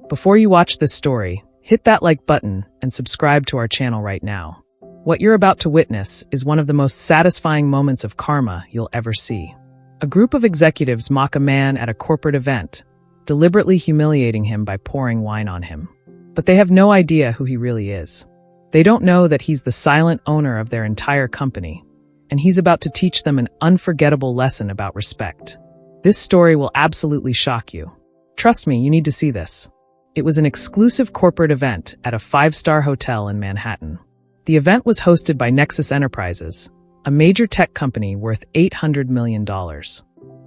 Before you watch this story, hit that like button and subscribe to our channel right now. What you're about to witness is one of the most satisfying moments of karma you'll ever see. A group of executives mock a man at a corporate event, deliberately humiliating him by pouring wine on him. But they have no idea who he really is. They don't know that he's the silent owner of their entire company, and he's about to teach them an unforgettable lesson about respect. This story will absolutely shock you. Trust me, you need to see this. It was an exclusive corporate event at a 5-star hotel in Manhattan. The event was hosted by Nexus Enterprises, a major tech company worth $800 million.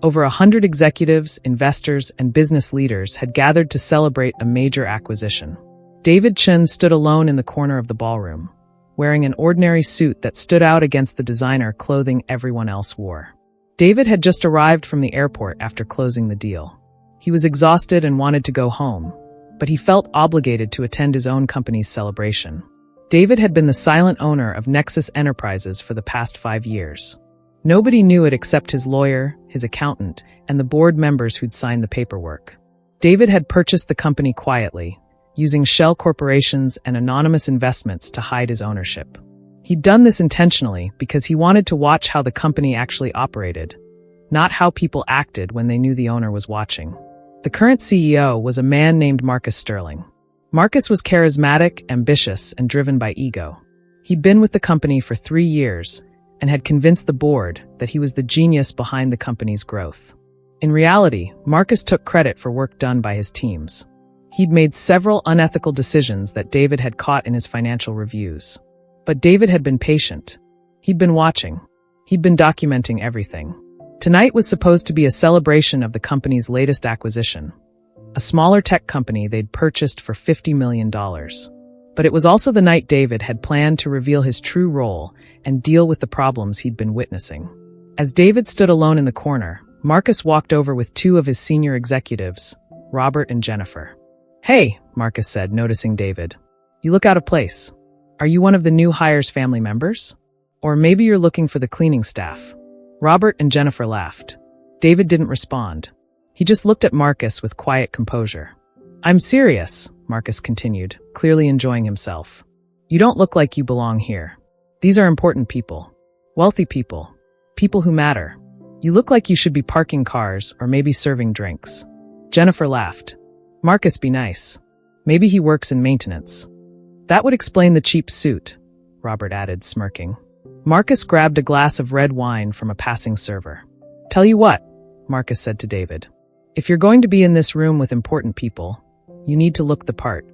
Over 100 executives, investors, and business leaders had gathered to celebrate a major acquisition. David Chun stood alone in the corner of the ballroom, wearing an ordinary suit that stood out against the designer clothing everyone else wore. David had just arrived from the airport after closing the deal. He was exhausted and wanted to go home, but he felt obligated to attend his own company's celebration. David had been the silent owner of Nexus Enterprises for the past 5 years. Nobody knew it except his lawyer, his accountant, and the board members who'd signed the paperwork. David had purchased the company quietly, using shell corporations and anonymous investments to hide his ownership. He'd done this intentionally because he wanted to watch how the company actually operated, not how people acted when they knew the owner was watching. The current CEO was a man named Marcus Sterling. Marcus was charismatic, ambitious, and driven by ego. He'd been with the company for 3 years and had convinced the board that he was the genius behind the company's growth. In reality, Marcus took credit for work done by his teams. He'd made several unethical decisions that David had caught in his financial reviews. But David had been patient. He'd been watching. He'd been documenting everything. Tonight was supposed to be a celebration of the company's latest acquisition, a smaller tech company they'd purchased for $50 million. But it was also the night David had planned to reveal his true role and deal with the problems he'd been witnessing. As David stood alone in the corner, Marcus walked over with 2 of his senior executives, Robert and Jennifer. "Hey," Marcus said, noticing David. "You look out of place. Are you one of the new hire's family members? Or maybe you're looking for the cleaning staff?" Robert and Jennifer laughed. David didn't respond. He just looked at Marcus with quiet composure. "I'm serious," Marcus continued, clearly enjoying himself. "You don't look like you belong here. These are important people. Wealthy people. People who matter. You look like you should be parking cars or maybe serving drinks." Jennifer laughed. "Marcus, be nice. Maybe he works in maintenance." "That would explain the cheap suit," Robert added, smirking. Marcus grabbed a glass of red wine from a passing server. "Tell you what," Marcus said to David. "If you're going to be in this room with important people, you need to look the part."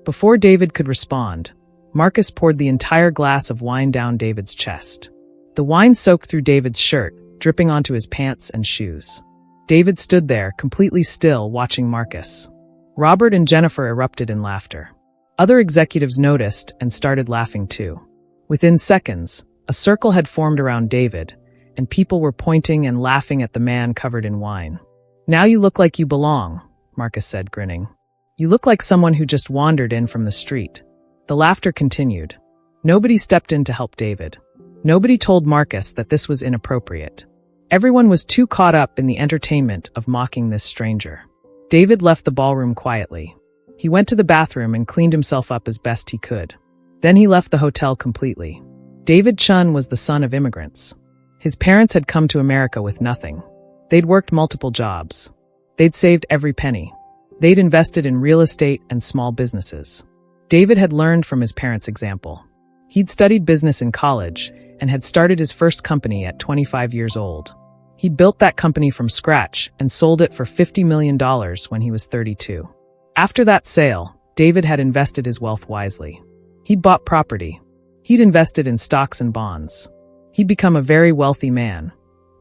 Before David could respond, Marcus poured the entire glass of wine down David's chest. The wine soaked through David's shirt, dripping onto his pants and shoes. David stood there, completely still, watching Marcus. Robert and Jennifer erupted in laughter. Other executives noticed and started laughing too. Within seconds, a circle had formed around David, and people were pointing and laughing at the man covered in wine. "Now you look like you belong," Marcus said, grinning. "You look like someone who just wandered in from the street." The laughter continued. Nobody stepped in to help David. Nobody told Marcus that this was inappropriate. Everyone was too caught up in the entertainment of mocking this stranger. David left the ballroom quietly. He went to the bathroom and cleaned himself up as best he could. Then he left the hotel completely. David Chun was the son of immigrants. His parents had come to America with nothing. They'd worked multiple jobs. They'd saved every penny. They'd invested in real estate and small businesses. David had learned from his parents' example. He'd studied business in college and had started his first company at 25 years old. He built that company from scratch and sold it for $50 million when he was 32. After that sale, David had invested his wealth wisely. He'd bought property. He'd invested in stocks and bonds. He'd become a very wealthy man,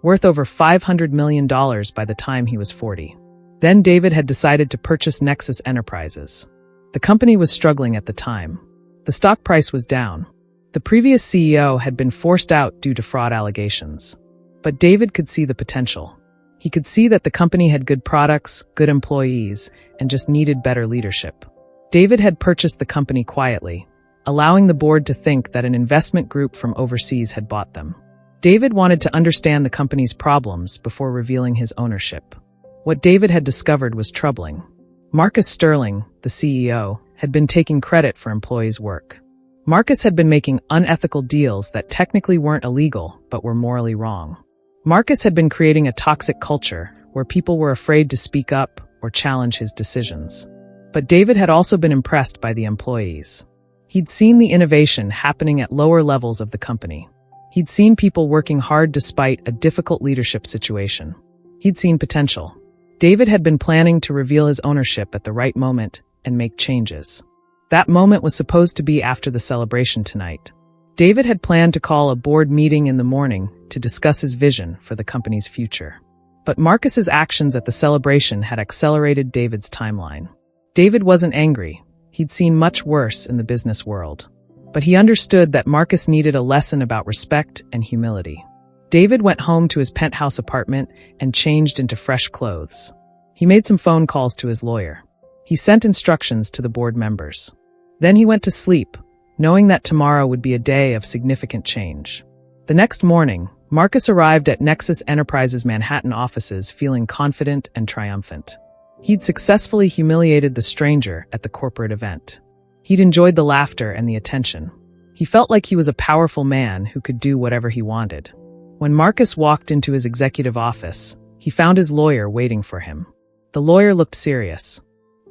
worth over $500 million by the time he was 40. Then David had decided to purchase Nexus Enterprises. The company was struggling at the time. The stock price was down. The previous CEO had been forced out due to fraud allegations. But David could see the potential. He could see that the company had good products, good employees, and just needed better leadership. David had purchased the company quietly, allowing the board to think that an investment group from overseas had bought them. David wanted to understand the company's problems before revealing his ownership. What David had discovered was troubling. Marcus Sterling, the CEO, had been taking credit for employees' work. Marcus had been making unethical deals that technically weren't illegal, but were morally wrong. Marcus had been creating a toxic culture where people were afraid to speak up or challenge his decisions. But David had also been impressed by the employees. He'd seen the innovation happening at lower levels of the company. He'd seen people working hard despite a difficult leadership situation. He'd seen potential. David had been planning to reveal his ownership at the right moment and make changes. That moment was supposed to be after the celebration tonight. David had planned to call a board meeting in the morning to discuss his vision for the company's future. But Marcus's actions at the celebration had accelerated David's timeline. David wasn't angry. He'd seen much worse in the business world. But he understood that Marcus needed a lesson about respect and humility. David went home to his penthouse apartment and changed into fresh clothes. He made some phone calls to his lawyer. He sent instructions to the board members. Then he went to sleep, knowing that tomorrow would be a day of significant change. The next morning, Marcus arrived at Nexus Enterprises' Manhattan offices feeling confident and triumphant. He'd successfully humiliated the stranger at the corporate event. He'd enjoyed the laughter and the attention. He felt like he was a powerful man who could do whatever he wanted. When Marcus walked into his executive office, he found his lawyer waiting for him. The lawyer looked serious.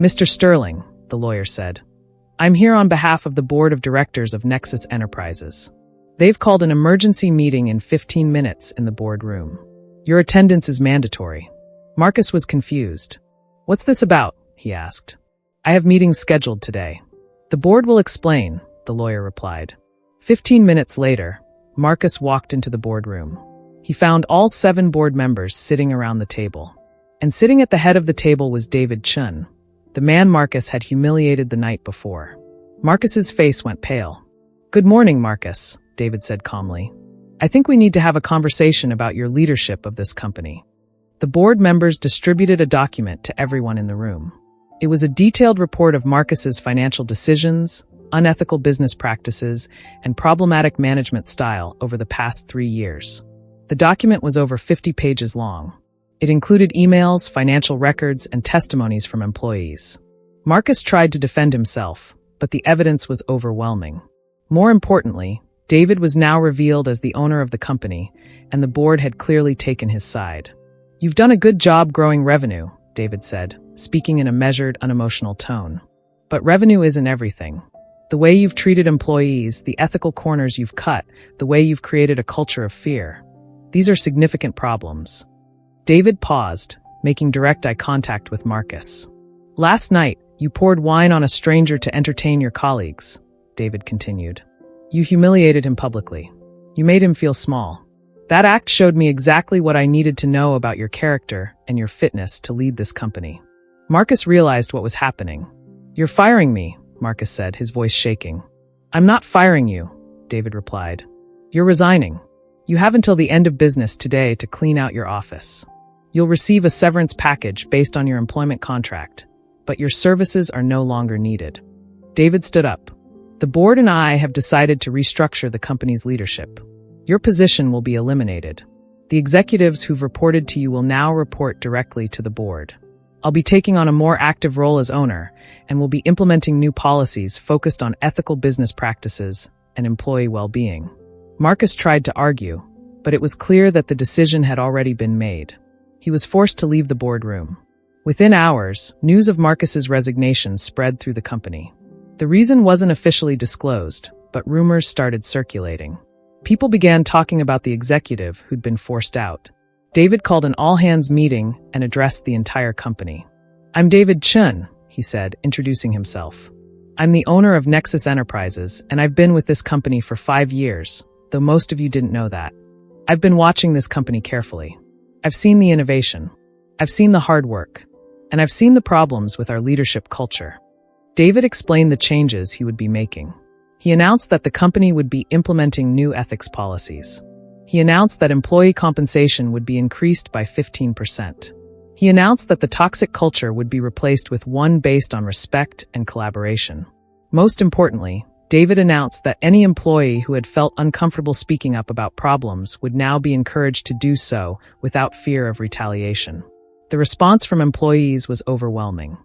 "Mr. Sterling," the lawyer said, "I'm here on behalf of the board of directors of Nexus Enterprises. They've called an emergency meeting in 15 minutes in the boardroom. Your attendance is mandatory." Marcus was confused. "What's this about?" he asked. "I have meetings scheduled today." "The board will explain," the lawyer replied. 15 minutes later, Marcus walked into the boardroom. He found all 7 board members sitting around the table. And sitting at the head of the table was David Chun, the man Marcus had humiliated the night before. Marcus's face went pale. "Good morning, Marcus," David said calmly. "I think we need to have a conversation about your leadership of this company." The board members distributed a document to everyone in the room. It was a detailed report of Marcus's financial decisions, unethical business practices, and problematic management style over the past 3 years. The document was over 50 pages long. It included emails, financial records, and testimonies from employees. Marcus tried to defend himself, but the evidence was overwhelming. More importantly, David was now revealed as the owner of the company, and the board had clearly taken his side. "You've done a good job growing revenue," David said, speaking in a measured, unemotional tone. "But revenue isn't everything. The way you've treated employees, the ethical corners you've cut, the way you've created a culture of fear. These are significant problems." David paused, making direct eye contact with Marcus. "Last night, you poured wine on a stranger to entertain your colleagues," David continued. "You humiliated him publicly. You made him feel small. That act showed me exactly what I needed to know about your character and your fitness to lead this company." Marcus realized what was happening. "You're firing me," Marcus said, his voice shaking. "I'm not firing you," David replied. "You're resigning. You have until the end of business today to clean out your office. You'll receive a severance package based on your employment contract, but your services are no longer needed." David stood up. "The board and I have decided to restructure the company's leadership. Your position will be eliminated. The executives who've reported to you will now report directly to the board. I'll be taking on a more active role as owner, and will be implementing new policies focused on ethical business practices and employee well-being." Marcus tried to argue, but it was clear that the decision had already been made. He was forced to leave the boardroom. Within hours, news of Marcus's resignation spread through the company. The reason wasn't officially disclosed, but rumors started circulating. People began talking about the executive who'd been forced out. David called an all-hands meeting and addressed the entire company. "I'm David Chun," he said, introducing himself. "I'm the owner of Nexus Enterprises, and I've been with this company for 5 years, though most of you didn't know that. I've been watching this company carefully. I've seen the innovation. I've seen the hard work. And I've seen the problems with our leadership culture." David explained the changes he would be making. He announced that the company would be implementing new ethics policies. He announced that employee compensation would be increased by 15%. He announced that the toxic culture would be replaced with one based on respect and collaboration. Most importantly, David announced that any employee who had felt uncomfortable speaking up about problems would now be encouraged to do so without fear of retaliation. The response from employees was overwhelming.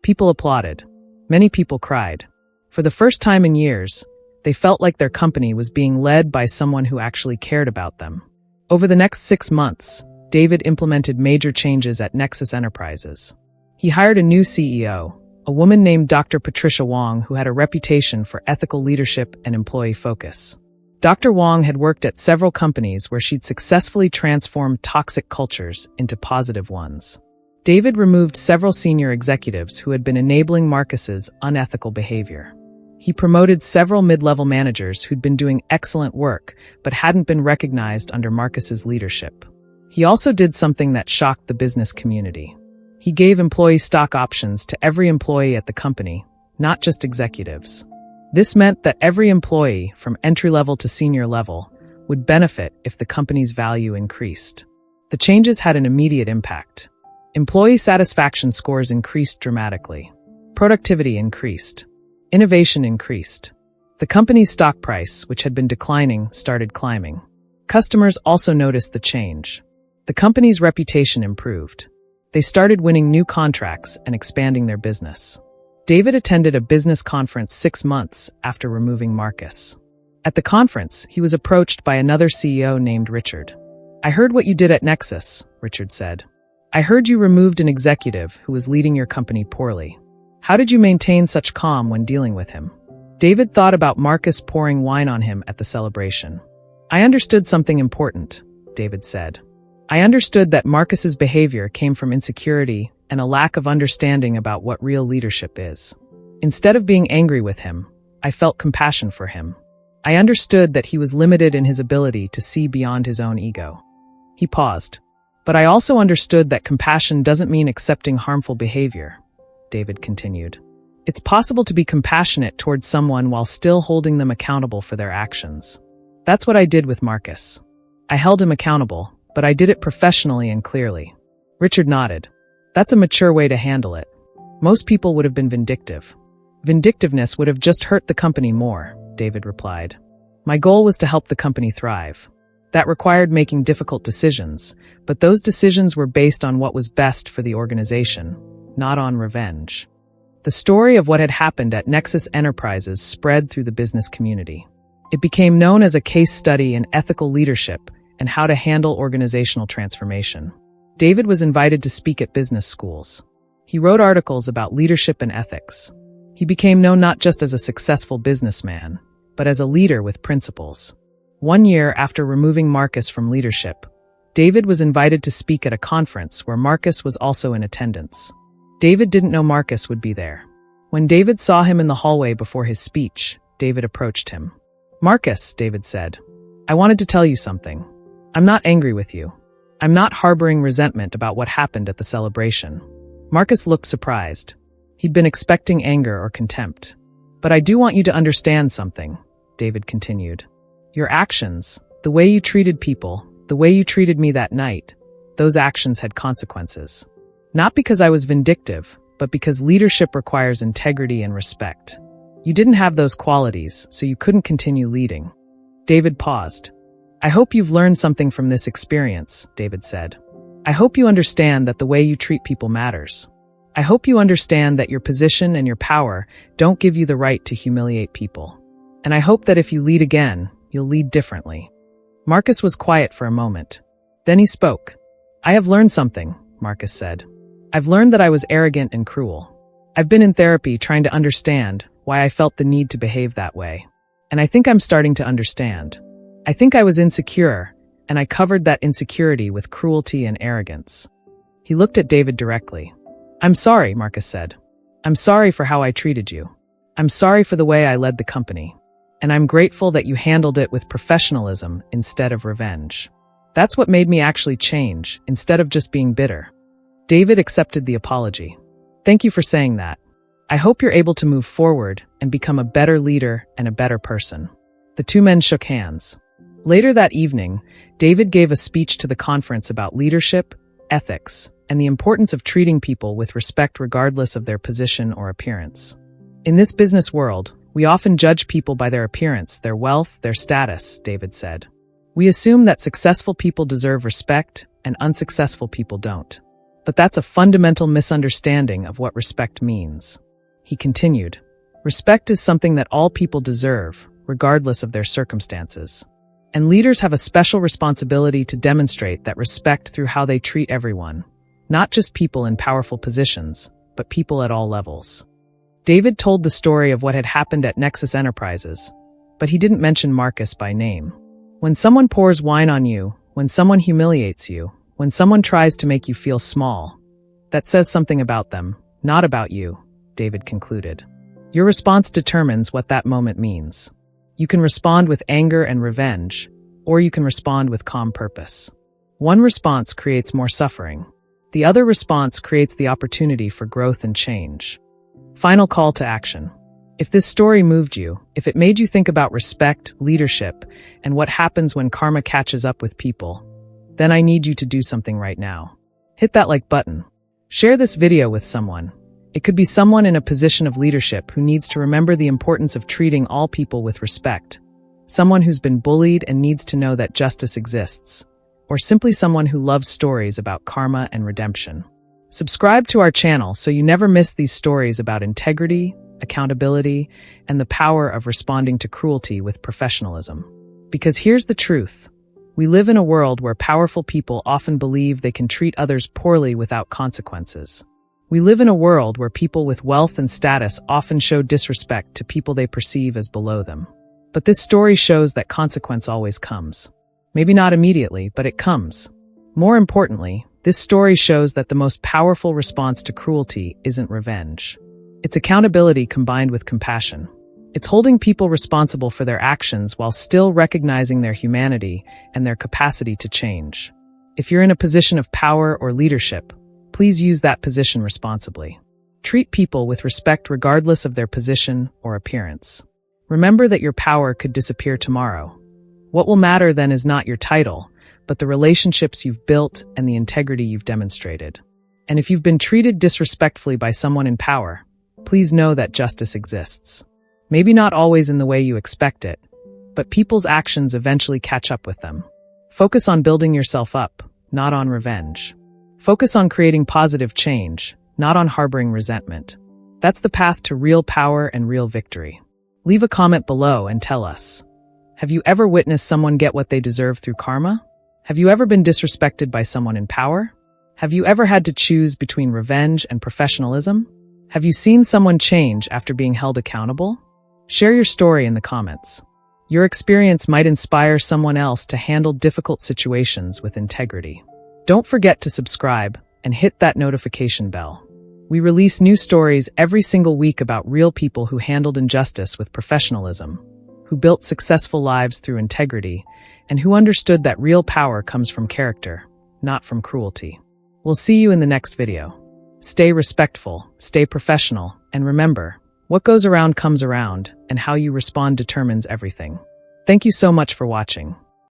People applauded. Many people cried. For the first time in years, they felt like their company was being led by someone who actually cared about them. Over the next 6 months, David implemented major changes at Nexus Enterprises. He hired a new CEO, a woman named Dr. Patricia Wong, who had a reputation for ethical leadership and employee focus. Dr. Wong had worked at several companies where she'd successfully transformed toxic cultures into positive ones. David removed several senior executives who had been enabling Marcus's unethical behavior. He promoted several mid-level managers who'd been doing excellent work but hadn't been recognized under Marcus's leadership. He also did something that shocked the business community. He gave employee stock options to every employee at the company, not just executives. This meant that every employee, from entry-level to senior level, would benefit if the company's value increased. The changes had an immediate impact. Employee satisfaction scores increased dramatically. Productivity increased. Innovation increased. The company's stock price, which had been declining, started climbing. Customers also noticed the change. The company's reputation improved. They started winning new contracts and expanding their business. David attended a business conference 6 months after removing Marcus. At the conference, he was approached by another CEO named Richard. "I heard what you did at Nexus," Richard said. "I heard you removed an executive who was leading your company poorly. How did you maintain such calm when dealing with him?" David thought about Marcus pouring wine on him at the celebration. "I understood something important," David said. "I understood that Marcus's behavior came from insecurity and a lack of understanding about what real leadership is. Instead of being angry with him, I felt compassion for him. I understood that he was limited in his ability to see beyond his own ego." He paused. "But I also understood that compassion doesn't mean accepting harmful behavior," David continued. "It's possible to be compassionate towards someone while still holding them accountable for their actions. That's what I did with Marcus. I held him accountable, but I did it professionally and clearly." Richard nodded. "That's a mature way to handle it. Most people would have been vindictive. Vindictiveness would have just hurt the company more," David replied. "My goal was to help the company thrive. That required making difficult decisions, but those decisions were based on what was best for the organization, not on revenge." The story of what had happened at Nexus Enterprises spread through the business community. It became known as a case study in ethical leadership and how to handle organizational transformation. David was invited to speak at business schools. He wrote articles about leadership and ethics. He became known not just as a successful businessman, but as a leader with principles. 1 year after removing Marcus from leadership, David was invited to speak at a conference where Marcus was also in attendance. David didn't know Marcus would be there. When David saw him in the hallway before his speech, David approached him. "Marcus," David said, "I wanted to tell you something. I'm not angry with you. I'm not harboring resentment about what happened at the celebration." Marcus looked surprised. He'd been expecting anger or contempt. "But I do want you to understand something," David continued. "Your actions, the way you treated people, the way you treated me that night, those actions had consequences. Not because I was vindictive, but because leadership requires integrity and respect. You didn't have those qualities, so you couldn't continue leading." David paused. "I hope you've learned something from this experience," David said. "I hope you understand that the way you treat people matters. I hope you understand that your position and your power don't give you the right to humiliate people. And I hope that if you lead again, you'll lead differently." Marcus was quiet for a moment. Then he spoke. "I have learned something," Marcus said. "I've learned that I was arrogant and cruel. I've been in therapy trying to understand why I felt the need to behave that way. And I think I'm starting to understand. I think I was insecure, and I covered that insecurity with cruelty and arrogance." He looked at David directly. "I'm sorry," Marcus said. "I'm sorry for how I treated you. I'm sorry for the way I led the company. And I'm grateful that you handled it with professionalism instead of revenge. That's what made me actually change, instead of just being bitter." David accepted the apology. "Thank you for saying that. I hope you're able to move forward and become a better leader and a better person." The two men shook hands. Later that evening, David gave a speech to the conference about leadership, ethics, and the importance of treating people with respect regardless of their position or appearance. "In this business world, we often judge people by their appearance, their wealth, their status," David said. "We assume that successful people deserve respect and unsuccessful people don't. But that's a fundamental misunderstanding of what respect means. He continued, respect is something that all people deserve, regardless of their circumstances. And leaders have a special responsibility to demonstrate that respect through how they treat everyone, not just people in powerful positions, but people at all levels. David told the story of what had happened at Nexus Enterprises, but he didn't mention Marcus by name. When someone pours wine on you, when someone humiliates you, when someone tries to make you feel small, that says something about them, not about you, David concluded. Your response determines what that moment means. You can respond with anger and revenge, or you can respond with calm purpose. One response creates more suffering. The other response creates the opportunity for growth and change. Final call to action. If this story moved you, if it made you think about respect, leadership, and what happens when karma catches up with people, then I need you to do something right now. Hit that like button. Share this video with someone. It could be someone in a position of leadership who needs to remember the importance of treating all people with respect. Someone who's been bullied and needs to know that justice exists. Or simply someone who loves stories about karma and redemption. Subscribe to our channel so you never miss these stories about integrity, accountability, and the power of responding to cruelty with professionalism. Because here's the truth. We live in a world where powerful people often believe they can treat others poorly without consequences. We live in a world where people with wealth and status often show disrespect to people they perceive as below them. But this story shows that consequence always comes. Maybe not immediately, but it comes. More importantly, this story shows that the most powerful response to cruelty isn't revenge. It's accountability combined with compassion. It's holding people responsible for their actions while still recognizing their humanity and their capacity to change. If you're in a position of power or leadership, please use that position responsibly. Treat people with respect regardless of their position or appearance. Remember that your power could disappear tomorrow. What will matter then is not your title, but the relationships you've built and the integrity you've demonstrated. And if you've been treated disrespectfully by someone in power, please know that justice exists. Maybe not always in the way you expect it, but people's actions eventually catch up with them. Focus on building yourself up, not on revenge. Focus on creating positive change, not on harboring resentment. That's the path to real power and real victory. Leave a comment below and tell us. Have you ever witnessed someone get what they deserve through karma? Have you ever been disrespected by someone in power? Have you ever had to choose between revenge and professionalism? Have you seen someone change after being held accountable? Share your story in the comments. Your experience might inspire someone else to handle difficult situations with integrity. Don't forget to subscribe and hit that notification bell. We release new stories every single week about real people who handled injustice with professionalism, who built successful lives through integrity, and who understood that real power comes from character, not from cruelty. We'll see you in the next video. Stay respectful, stay professional, and remember, what goes around comes around, and how you respond determines everything. Thank you so much for watching.